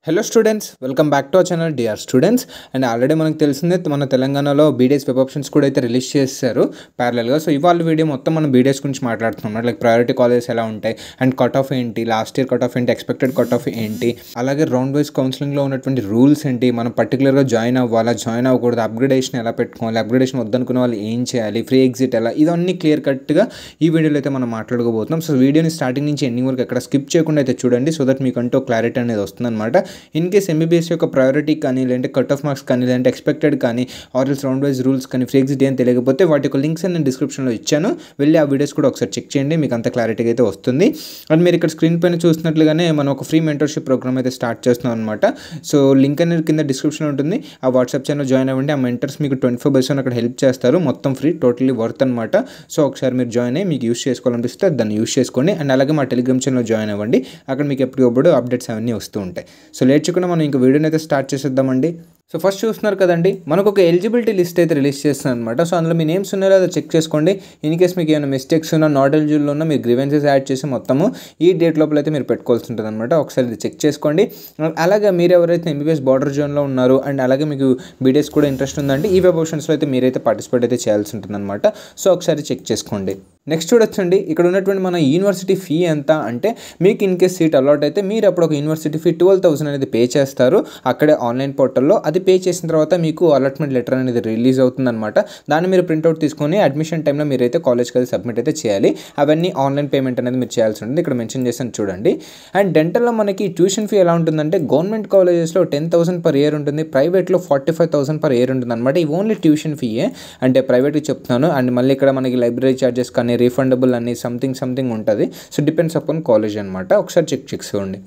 Hello students, welcome back to our channel DR students. And already మనకు తెలిసిందే మన తెలంగాణలో బీడీఎస్ వెబ్ ఆప్షన్స్ కూడా అయితే రిలీజ్ చేశారు ప్యారలల్గా. సో ఇవాళ వీడియో మొత్తం మనం బీడీఎస్ గురించి మాట్లాడుతున్నాం. లైక్ ప్రయారిటీ కాలేజెస్ ఎలా ఉంటాయి అండ్ కట్ ఆఫ్ ఏంటి, లాస్ట్ ఇయర్ కట్ ఆఫ్ ఏంటి, ఎక్స్పెక్టెడ్ కట్ ఆఫ్ ఏంటి, అలాగే రౌండ్ వైజ్ కౌన్సిలింగ్లో ఉన్నటువంటి రూల్స్ ఏంటి, మనం పర్టికులర్గా జాయిన్ అవ్వాలా, జాయిన్ అవ్వకూడదు, అప్గ్రేడేషన్ ఎలా పెట్టుకోవాలి, అప్గ్రేడేషన్ వద్దనుకునే వాళ్ళు ఏం చేయాలి, ఫ్రీ ఎగ్జిట్ ఎలా, ఇదన్నీ క్లియర్ కట్గా ఈ వీడియోలో అయితే మనం మాట్లాడుకోబోతున్నాం. సో వీడియోని స్టార్టింగ్ నుంచి ఎండింగ్ వరకు ఎక్కడ స్కిప్ చేయకుండా అయితే చూడండి, సో దట్ మీకంటూ క్లారిటీ అనేది వస్తుందన్నమాట. ఇన్ కేస్ ఎంబీబీఎస్ యొక్క ప్రయారిటీ కానీ, లేదంటే కట్ ఆఫ్ మార్క్స్ కానీ, లేదంటే ఎక్స్పెక్టెడ్ కానీ, ఆర్ఎల్స్ రౌండ్ వైజ్ రూల్స్ కానీ, ఫ్రీ ఎగ్జిట్ ఏం తెలియకపోతే వాటి యొక్క లింక్స్ నేను డిస్క్రిప్షన్లో ఇచ్చాను, వెళ్ళి ఆ వీడియోస్ కూడా ఒకసారి చెక్ చేయండి, మీకు అంత క్లారిటీగా అయితే వస్తుంది. అండ్ మీరు ఇక్కడ స్క్రీన్ పైన చూసినట్లుగానే మనం ఒక ఫ్రీ మెంటర్షిప్ ప్రోగ్రామ్ అయితే స్టార్ట్ చేస్తున్నాం అనమాట. సో లింక్ అనేది కింద డిస్క్రిప్షన్లో ఉంటుంది, ఆ వాట్సాప్ ఛానల్ జాయిన్ అవ్వండి. ఆ మెంటర్స్ మీకు 24/7 అక్కడ హెల్ప్ చేస్తారు, మొత్తం ఫ్రీ, టోటలీ వర్త్ అనమాట. సో ఒకసారి మీరు జాయిన్ అయ్యి మీకు యూస్ చేసుకోవాలనిపిస్తే దాన్ని యూస్ చేసుకోండి. అండ్ అలాగే మా టెలిగ్రామ్ ఛానల్ జాయిన్ అవ్వండి, అక్కడ మీకు ఎప్పటికప్పుడు అప్డేట్స్ అవన్నీ వస్తూ ఉంటాయి. సో లేట్ చేయకుండా మనం ఇంకా వీడియోని అయితే స్టార్ట్ చేసేద్దామండి. సో ఫస్ట్ చూస్తున్నారు కదండి, మనకు ఒక ఎలిజిబిలిటీ లిస్ట్ అయితే రిలీజ్ చేస్తాను అనమాట. సో అందులో మీ నేమ్స్ ఉన్నాయో లేదో చెక్ చేసుకోండి. ఇన్ కేస్ మీకు ఏమైనా మిస్టేక్స్ ఉన్నా, నాట్ ఎలిజిబుల్ ఉన్నా, మీరు గ్రీవెన్సెస్ యాడ్ చేసి మొత్తము ఈ డేట్ లోపల అయితే మీరు పెట్టుకోవాల్సి ఉంటుంది అనమాట. ఒకసారి ఇది చెక్ చేసుకోండి. అలాగే మీరు ఎవరైతే ఎంబీబీఎస్ బార్డర్ జోన్లో ఉన్నారు అండ్ అలాగే మీకు బీడీఎస్ కూడా ఇంట్రెస్ట్ ఉందంటే ఈ వెబ్ ఆప్షన్స్లో అయితే మీరైతే పార్టిసిపేట్ అయితే చేయాల్సి ఉంటుంది అనమాట. సో ఒకసారి చెక్ చేసుకోండి. నెక్స్ట్ చూడొచ్చండి, ఇక్కడ ఉన్నటువంటి మన యూనివర్సిటీ ఫీ ఎంత అంటే, మీకు ఇన్ కేస్ సీట్ అలాట్ అయితే మీరు అప్పుడు ఒక యూనివర్సిటీ ఫీ 12,000 అనేది పే చేస్తారు అక్కడే ఆన్లైన్ పోర్టల్లో. అది పే చేసిన తర్వాత మీకు అలాట్మెంట్ లెటర్ అనేది రిలీజ్ అవుతుందన్నమాట. దాన్ని మీరు ప్రింట్అవుట్ తీసుకొని అడ్మిషన్ టైంలో మీరైతే కాలేజ్కి అది సబ్మిట్ అయితే చేయాలి. అవన్నీ ఆన్లైన్ పేమెంట్ అనేది మీరు చేయాల్సి ఉంటుంది, ఇక్కడ మెన్షన్ చేసాను చూడండి. అండ్ డెంటల్లో మనకి ట్యూషన్ ఫీ ఎలా ఉంటుందంటే, గవర్నమెంట్ కాలేజెస్లో 10,000 పర్ ఇయర్ ఉంటుంది, ప్రైవేట్లో 45,000 పర్ ఇయర్ ఉంటుంది అనమాట. ఈ ఓన్లీ ట్యూషన్ ఫీయే, అంటే ప్రైవేట్కి చెప్తున్నాను. అండ్ మళ్ళీ ఇక్కడ మనకి లైబ్రరీ ఛార్జెస్ కానీ, రీఫండబుల్ అని సంథింగ్ ఉంటుంది. సో డిపెండ్స్ అపాన్ కాలేజ్ అనమాట. ఒకసారి చెక్ చేసుకోండి.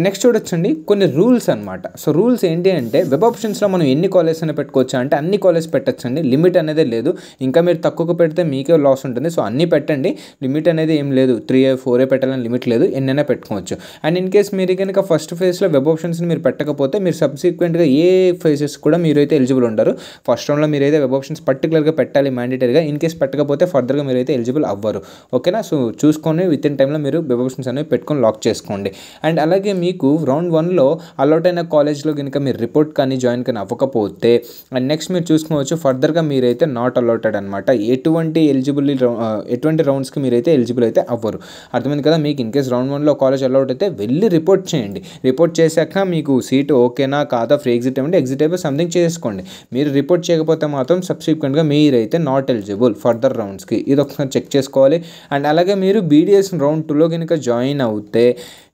నెక్స్ట్ చూడొచ్చండి, కొన్ని రూల్స్ అనమాట. సో రూల్స్ ఏంటి అంటే, వెబ్ ఆప్షన్స్లో మనం ఎన్ని కాలేజెస్ అని పెట్టుకోవచ్చు అంటే అన్ని కాలేజ్ పెట్టచ్చండి, లిమిట్ అనేది లేదు. ఇంకా మీరు తక్కువ పెడితే మీకే లాస్ ఉంటుంది. సో అన్నీ పెట్టండి, లిమిట్ అనేది ఏం లేదు. 3 4 పెట్టాలని లిమిట్ లేదు, ఎన్నైనా పెట్టుకోవచ్చు. అండ్ ఇన్ కేస్ మీరు కనుక ఫస్ట్ ఫేజ్లో వెబ్ ఆప్షన్స్ని మీరు పెట్టకపోతే, మీరు సబ్సిక్వెంట్గా ఏ ఫేజెస్ కూడా మీరైతే ఎలిజిబుల్ ఉండరు. ఫస్ట్ రౌండ్లో మీరైతే వెబ్ ఆప్షన్స్ పర్టికులర్గా పెట్టాలి మ్యాండేటరీగా. ఇన్ కేస్ పెట్టకపోతే ఫర్దర్గా మీరైతే ఎలిజిబుల్ అవ్వరు. ఓకేనా? సో చూసుకొని విత్ ఇన్ టైంలో మీరు వెబ్ ఆప్షన్స్ అనేవి పెట్టుకొని లాక్ చేసుకోండి. అండ్ అలాగే మీకు రౌండ్ 1లో అలాట్ అయిన కాలేజ్లో కనుక మీరు రిపోర్ట్ కానీ జాయిన్ కానీ అవ్వకపోతే, అండ్ నెక్స్ట్ మీరు చూసుకోవచ్చు ఫర్దర్గా మీరైతే నాట్ అలాటెడ్ అనమాట. ఎటువంటి రౌండ్స్కి మీరైతే ఎలిజిబుల్ అయితే అవ్వరు. అర్థమైంది కదా? మీకు ఇన్ కేస్ రౌండ్ 1లో కాలేజ్ అలాట్ అయితే వెళ్ళి రిపోర్ట్ చేయండి. రిపోర్ట్ చేశాక మీకు సీట్ ఓకేనా కాదా, ఫ్రీ ఎగ్జిట్ ఏమంటే ఎగ్జిట్ అయిపోయి సంథింగ్ చేసుకోండి. మీరు రిపోర్ట్ చేయకపోతే మాత్రం సబ్సిక్వెంట్గా మీరైతే నాట్ ఎలిజిబుల్ ఫర్దర్ రౌండ్స్కి. ఇది ఒకసారి చెక్ చేసుకోవాలి. అండ్ అలాగే మీరు బీడీఎస్ రౌండ్ 2లో కనుక జాయిన్ అవుతే,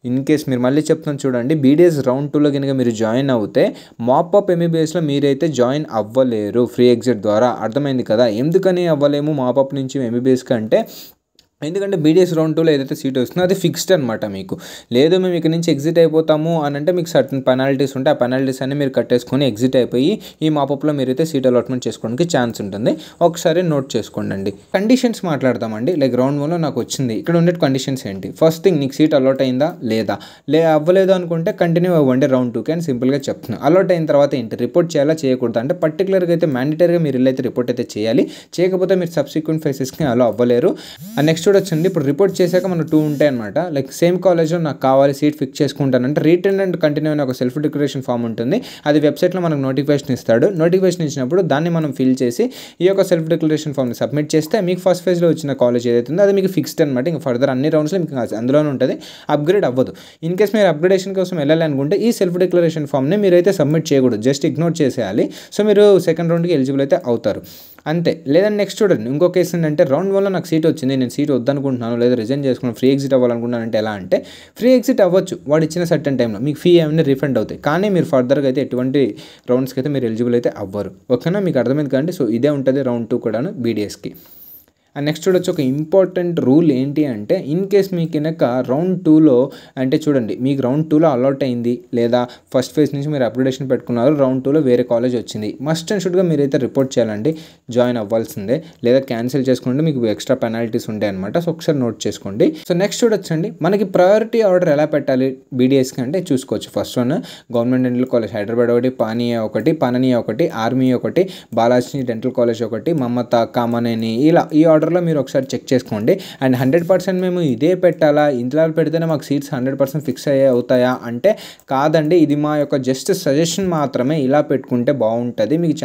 ఇన్ కేస్ మీరు మళ్ళీ చెప్తాను చూడండి, బీడీఎస్ రౌండ్ 2లో కనుక మీరు జాయిన్ అవుతే మాపప్ ఎంబీబీఎస్లో మీరైతే జాయిన్ అవ్వలేరు ఫ్రీ ఎగ్జిట్ ద్వారా. అర్థమైంది కదా? ఎందుకని అవ్వలేము మాపప్ నుంచి ఎంబీబీఎస్కి అంటే, ఎందుకంటే బీడీఎస్ రౌండ్ 2లో ఏదైతే సీట్ వస్తుందో అది ఫిక్స్డ్ అనమాట. మీకు లేదు మేము ఇక్కడ నుంచి ఎగ్జిట్ అయిపోతాము అని అంటే మీకు సర్టన్ పెనాల్టీస్ ఉంటాయి. ఆ పెనాల్టీస్ అన్ని మీరు కట్టేసుకొని ఎగ్జిట్ అయిపోయి ఈ మాపప్లో మీరైతే సీట్ అలాట్మెంట్ చేసుకోవడానికి ఛాన్స్ ఉంటుంది. ఒకసారి నోట్ చేసుకోండి. కండిషన్స్ మాట్లాడతామండి. లైక్ రౌండ్ 1లో నాకు వచ్చింది, ఇక్కడ ఉండే కండిషన్స్ ఏంటి? ఫస్ట్ థింగ్, నీకు సీట్ అలాట్ అయిందా లేదా, అవ్వలేదు అనుకుంటే కంటిన్యూ అవ్వండి రౌండ్ 2కి అని సింపుల్గా చెప్తున్నాను. అలాట్ అయిన తర్వాత ఏంటి, రిపోర్ట్ చేయాలా చేయకూడదు అంటే పర్టికులర్గా అయితే మ్యాండేటరీగా మీరు అయితే రిపోర్ట్ అయితే చేయాలి. చేయకపోతే మీరు సబ్సిక్వెంట్ ఫేసెస్కి అలా అవ్వలేరు. నెక్స్ట్ చూడొచ్చండి, ఇప్పుడు రిపోర్ట్ చేశాక మనకు 2 ఉంటాయి అనమాట. లైక్ సేమ్ కాలేజ్లో నాకు కావాలి, సీట్ ఫిక్స్ చేసుకుంటానంటే రిటర్న్ అండ్ కంటిన్యూ అనే ఒక సెల్ఫ్ డిక్లరేషన్ ఫామ్ ఉంటుంది. అది వెబ్సైట్లో మనకు నోటిఫికేషన్ ఇస్తాడు. నోటిఫికేషన్ ఇచ్చినప్పుడు దాన్ని మనం ఫిల్ చేసి ఈ యొక్క సెల్ఫ్ డిక్లరేషన్ ఫామ్ని సబ్మిట్ చేస్తే మీకు ఫస్ట్ ఫేజ్లో వచ్చిన కాలేజ్ ఏదైతే ఉందో అది మీకు ఫిక్స్డ్ అనమాట. ఇంకా ఫర్దర్ అన్ని రౌండ్స్లో మీకు అందులోనే ఉంటుంది, అప్గ్రేడ్ అవ్వదు. ఇన్ కేస్ మీరు అప్గ్రేడేషన్ కోసం వెళ్ళాలి అనుకుంటే ఈ సెల్ఫ్ డిక్లరేషన్ ఫామ్ని మీరైతే సబ్మిట్ చేయకూడదు, జస్ట్ ఇగ్నోర్ చేసేయాలి. సో మీరు సెకండ్ రౌండ్కి ఎలిజిబుల్ అయితే అవుతారు అంతే. లేదంటే నెక్స్ట్ చూడండి, ఇంకో కేసు ఏంటంటే రౌండ్ 1లో నాకు సీట్ వచ్చింది, నేను సీట్ వద్దనుకుంటున్నాను లేదా రిజైన్ చేసుకున్నాను, ఫ్రీ ఎగ్జిట్ అవ్వాలనుకుంటున్నాను అంటే ఎలా అంటే, ఫ్రీ ఎగ్జిట్ అవ్వచ్చు వాడు ఇచ్చిన సర్టన్ టైంలో, మీకు ఫీ ఏమైనా రీఫండ్ అవుతాయి. కానీ మీరు ఫర్దర్గా అయితే ఎటువంటి రౌండ్స్కి అయితే మీరు ఎలిజిబుల్ అయితే అవ్వరు. ఓకేనా? మీకు అర్థమైంది కదండి? సో ఇదే ఉంటుంది రౌండ్ 2 కూడాను బీడీఎస్కి. అండ్ నెక్స్ట్ చూడొచ్చు, ఒక ఇంపార్టెంట్ రూల్ ఏంటి అంటే, ఇన్ కేస్ మీకు కనుక రౌండ్ 2లో అంటే చూడండి, మీకు రౌండ్ 2లో అలాట్ అయింది లేదా ఫస్ట్ ఫేజ్ నుంచి మీరు అప్గ్రేడేషన్ పెట్టుకున్నారు, రౌండ్ 2లో వేరే కాలేజ్ వచ్చింది, మస్ట్ అండ్ షుడ్గా మీరైతే రిపోర్ట్ చేయాలండి, జాయిన్ అవ్వాల్సిందే. లేదా క్యాన్సిల్ చేసుకుంటే మీకు ఎక్స్ట్రా పెనాల్టీస్ ఉంటాయి అనమాట. సో ఒకసారి నోట్ చేసుకోండి. సో నెక్స్ట్ చూడొచ్చండి, మనకి ప్రయారిటీ ఆర్డర్ ఎలా పెట్టాలి బీడీఎస్కి అంటే చూసుకోవచ్చు. First one government dental college Hyderabad ఒకటి, పాననీయ ఒకటి, ఆర్మీ ఒకటి, బాలాజీ డెంటల్ కాలేజ్ ఒకటి, మమతా, కామనేని, ఇలా ఈ ఆర్డర్ ఆర్డర్లో మీరు ఒకసారి చెక్ చేసుకోండి. అండ్ 100% మేము ఇదే పెట్టాలా, ఇంట్లో పెడితేనే మాకు సీట్స్ 100% ఫిక్స్ అవుతాయా అంటే కాదండి. ఇది మా యొక్క జస్ట్ సజెషన్ మాత్రమే. ఇలా పెట్టుకుంటే బాగుంటుంది, మీకు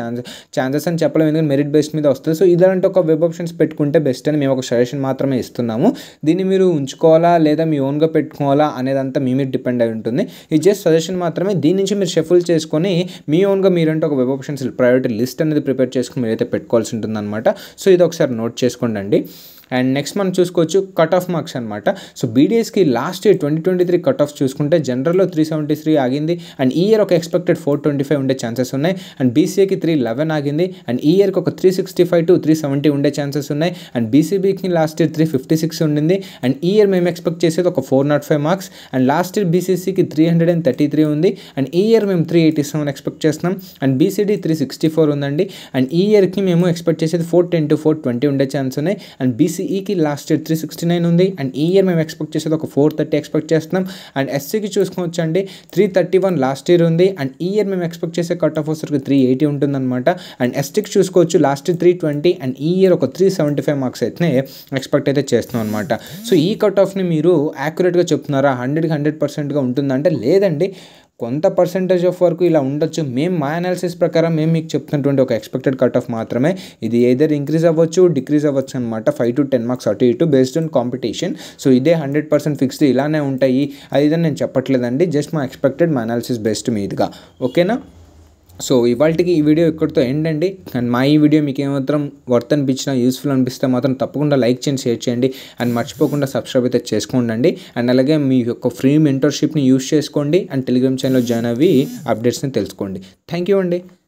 ఛాన్సెస్ అని చెప్పలేము, ఎందుకంటే మెరిట్ బేస్ మీద వస్తుంది. సో ఇలాంటి ఒక వెబ్ ఆప్షన్స్ పెట్టుకుంటే బెస్ట్ అని మేము ఒక సజెషన్ మాత్రమే ఇస్తున్నాము. దీన్ని మీరు ఉంచుకోవాలా లేదా మీ ఓన్గా పెట్టుకోవాలా అనేదంతా మీ మీద డిపెండ్ అయి ఉంటుంది. ఇది జస్ట్ సజెషన్ మాత్రమే. దీని నుంచి మీరు షఫుల్ చేసుకొని మీ ఓన్గా మీరంటే ఒక వెబ్ ఆప్షన్స్ ప్రయారిటీ లిస్ట్ అనేది ప్రిపేర్ చేసుకుని మీరైతే పెట్టుకోవాల్సి ఉంటుంది అనమాట. సో ఇది ఒకసారి నోట్ చేసుకోండి. అండ్ నెక్స్ట్ మనం చూసుకోవచ్చు కట్ ఆఫ్ మార్క్స్ అనమాట. సో బీడీఎస్కి లాస్ట్ ఇయర్ 2023 కట్ ఆఫ్ చూసుకుంటే జనరల్లో 373 ఆగింది. అండ్ ఈ ఇయర్ ఒక ఎక్స్పెక్టెడ్ 425 ఉండే ఛాన్సెస్ ఉన్నాయి. అండ్ బీసీఏకి 311 ఆగింది. అండ్ ఈ ఇయర్కి ఒక 365 to 370 ఉండే ఛాన్సెస్ ఉన్నాయి. అండ్ బీసీబీకి లాస్ట్ ఇయర్ 356 ఉండింది. అండ్ ఈ ఇయర్ మేము ఎక్స్పెక్ట్ చేసేది ఒక 405 మార్క్స్. అండ్ లాస్ట్ ఇయర్ బీసీసీకి 333 ఉంది. అండ్ ఈ ఇయర్ మేము 387 ఎక్స్పెక్ట్ చేస్తున్నాం. అండ్ బీసీడీ 364 ఉందండి. అండ్ ఈ ఇయర్కి మేము ఎక్స్పెక్ట్ చేసేది 410 to 420 ఉండే ఛాన్స్ ఉన్నాయి. అండ్ బీసీఈకి లాస్ట్ ఇయర్ 369 ఉంది. అండ్ ఈ ఇయర్ మేము ఎక్స్పెక్ట్ చేసేది ఒక 430 ఎక్స్పెక్ట్ చేస్తున్నాం. అండ్ ఎస్సీకి చూసుకోవచ్చు అండి, 331 లాస్ట్ ఇయర్ ఉంది. అండ్ ఈ ఇయర్ మేము ఎక్స్పెక్ట్ చేసే కట్ ఆఫ్ వచ్చరికి 380 ఉంటుందన్నమాట. అండ్ ఎస్టీకి చూసుకోవచ్చు లాస్ట్ ఇయర్ 320 అండ్ ఈ ఇయర్ ఒక 375 మార్క్స్ అయితే ఎక్స్పెక్ట్ అయితే చేస్తున్నాం అనమాట. సో ఈ కట్ ఆఫ్ని మీరు యాక్యురేట్గా చెప్తున్నారా, 100కి 100%గా ఉంటుందంటే లేదండి, కొంత పర్సెంటేజ్ ఆఫ్ వరకు ఇలా ఉండొచ్చు. మా అనాలిసిస్ ప్రకారం మేము మీకు చెప్తున్నటువంటి ఒక ఎక్స్పెక్టెడ్ కట్ ఆఫ్ మాత్రమే. ఇది ఏదర్ ఇంక్రీజ్ అవ్వచ్చు, డిక్రీజ్ అవ్వచ్చు అనమాట. 5 to 10 మార్క్స్ అటు ఇటు బేస్డ్ ఆన్ కాంపిటీషన్. సో ఇదే 100% ఫిక్స్డ్ ఇలానే ఉంటాయి అది నేను చెప్పట్లేదండి, జస్ట్ మా ఎక్స్పెక్టెడ్ మా అనాలిసిస్ బెస్ట్ మీదుగా. ఓకేనా? సో ఇవాళకి ఈ వీడియో ఇక్కడితో ఎండ్ అండి. అండ్ మా ఈ వీడియో మీకు ఏమాత్రం వర్త్ అనిపించినా, యూస్ఫుల్ అనిపిస్తే మాత్రం తప్పకుండా లైక్ చేయండి, షేర్ చేయండి. అండ్ మర్చిపోకుండా సబ్స్క్రైబ్ అయితే చేసుకోండి. అండ్ అలాగే మీ యొక్క ఫ్రీ మెంటర్షిప్ని యూస్ చేసుకోండి. అండ్ టెలిగ్రామ్ ఛానల్లో జాయిన్ అవి అప్డేట్స్ని తెలుసుకోండి. థ్యాంక్ యూ అండి.